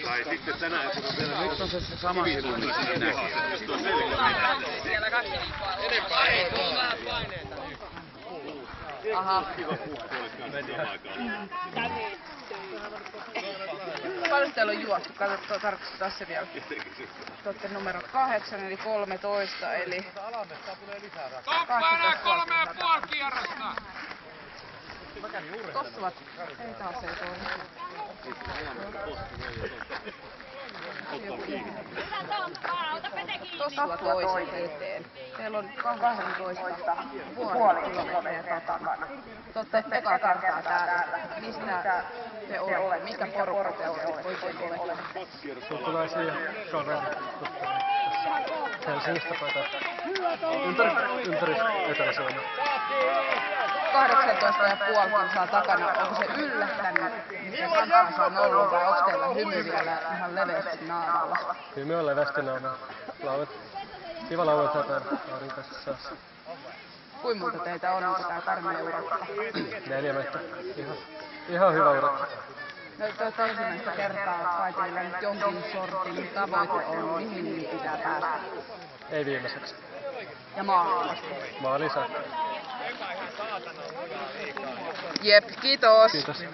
Tai sitten tänään, kun on vielä Nyt on se sama kivihiilunnin kohdassa, jos tuo selkä Ei, tuo on vähän paineita. Aha. Paljon teillä on juostu? Katsotaan, tarkistetaan se vielä. Te olette numero 8 eli 13 eli... Toppainen 3,5 kierrosta! Tossa ovat... Ei taas ei toimi. Tossa toisen eteen. Teillä on 18 puoli kilometriä takana. Te olette eka kertaa täällä. Mistä te olette? Mikä porukka te oikein olette? Suhtalaisia kavereita. Helsingistä päin ympäri Etelä-Suomea. 18,5 kilsaa takana. Onko se yllättänyt, miten hankala se on ollut, vai onko teillä hymy vielä ihan leveästi naamalla? Hymy on leveästi naamalla. Kiva lauantai aurinkoisessa säässä. Kuinka monta teitä on? Onko tää karmea urakka? 4 metriä. Ihan hyvä urakka. No, te olette ensimmäistä kertaa, kai teillä nyt jonkin sortin tavoite on, mihin pitää päästä? Ei viimeiseksi. Ja maaliin. Maaliin saakka. Jep, kiitos. Kiitos.